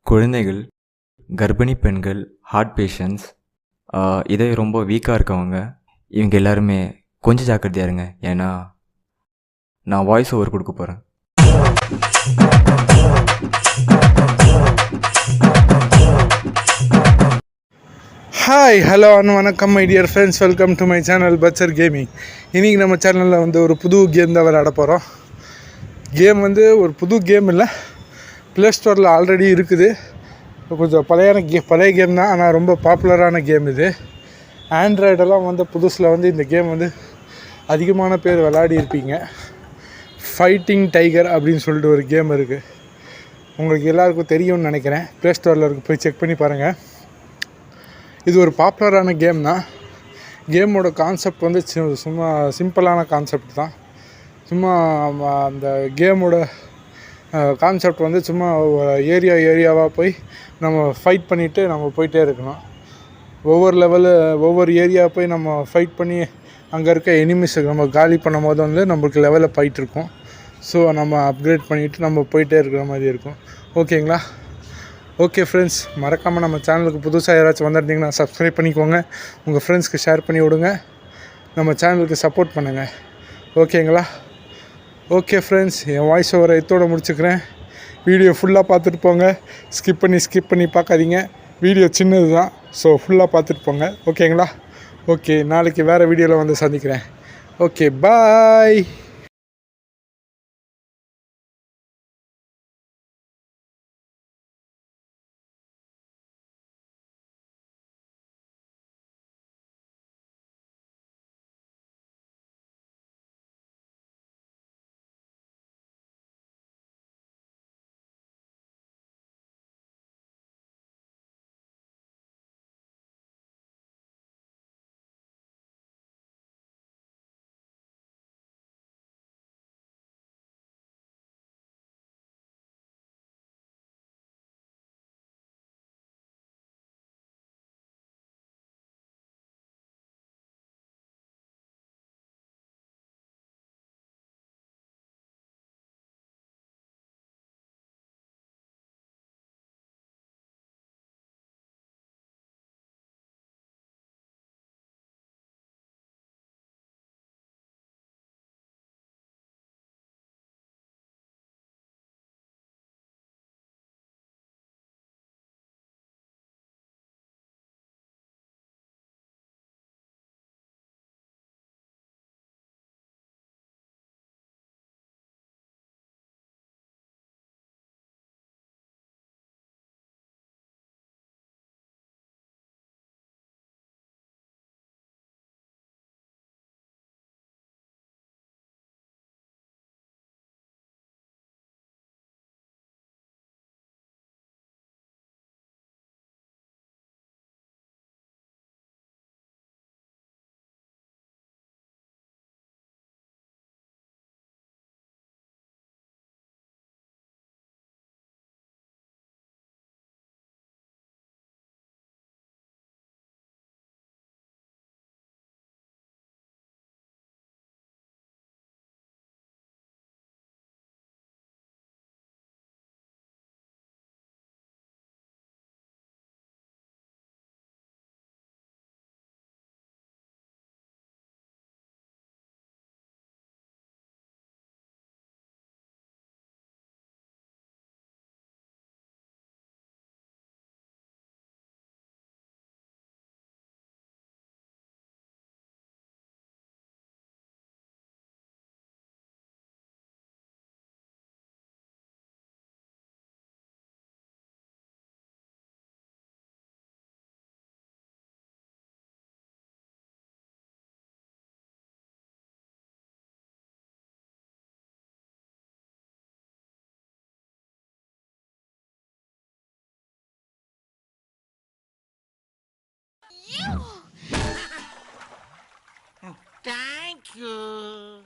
குழந்தைகள், கர்ப்பிணி பெண்கள், ஹார்ட் பேஷண்ட்ஸ், இதயம் ரொம்ப வீக்காக இருக்கவங்க, இவங்க எல்லாருமே கொஞ்சம் ஜாக்கிரதையாக இருங்க. ஏன்னா நான் வாய்ஸ் ஓவர் கொடுக்க போகிறேன். ஹாய் ஹலோ வணக்கம் my dear friends, welcome to my channel butcher gaming. இன்றைக்கி நம்ம சேனலில் வந்து ஒரு புது கேம் தான் விளையாட போகிறோம். கேம் வந்து ஒரு புது கேம் இல்லை, ப்ளே ஸ்டோரில் ஆல்ரெடி இருக்குது. கொஞ்சம் பழைய கேம் தான், ஆனால் ரொம்ப பாப்புலரான கேம் இது. ஆண்ட்ராய்டெல்லாம் வந்து புதுசில் வந்து இந்த கேம் வந்து அதிகமான பேர் விளையாடி இருப்பீங்க. ஃபைட்டிங் டைகர் அப்படின்னு சொல்லிட்டு ஒரு கேம் இருக்குது, உங்களுக்கு எல்லாருக்கும் தெரியும்னு நினைக்கிறேன். ப்ளே ஸ்டோரில் இருக்குது, போய் செக் பண்ணி பாருங்கள். இது ஒரு பாப்புலரான கேம் தான். கேமோட கான்செப்ட் வந்து சும்மா சிம்பிளான கான்செப்ட் தான். சும்மா அந்த கேமோட கான்செப்ட் வந்து சும்மா ஏரியாவாக போய் நம்ம ஃபைட் பண்ணிவிட்டு நம்ம போயிட்டே இருக்கணும். ஒவ்வொரு ஏரியா போய் நம்ம ஃபைட் பண்ணி அங்கே இருக்க எனிமிஸுக்கு நம்ம காலி பண்ணும் போது வந்து நம்மளுக்கு லெவலில் ஃபைட் இருக்கும். ஸோ நம்ம அப்கிரேட் பண்ணிவிட்டு நம்ம போயிட்டே இருக்கிற மாதிரி இருக்கும். ஓகேங்களா? ஓகே ஃப்ரெண்ட்ஸ், மறக்காமல் நம்ம சேனலுக்கு புதுசாக யாராச்சும் வந்திருந்தீங்கன்னா சப்ஸ்கிரைப் பண்ணிக்கோங்க. உங்கள் ஃப்ரெண்ட்ஸ்க்கு ஷேர் பண்ணி விடுங்க. நம்ம சேனலுக்கு சப்போர்ட் பண்ணுங்கள். ஓகேங்களா? ஓகே ஃப்ரெண்ட்ஸ், என் வாய்ஸ் ஓவரை இதோடு முடிச்சுக்கிறேன். வீடியோ ஃபுல்லாக பார்த்துட்டு போங்க. ஸ்கிப் பண்ணி பார்க்காதீங்க. வீடியோ சின்னது தான், ஸோ ஃபுல்லாக பார்த்துட்டு போங்க. ஓகேங்களா? ஓகே, நாளைக்கு வேறு வீடியோவில் வந்து சந்திக்கிறேன். Okay, bye. Thank you.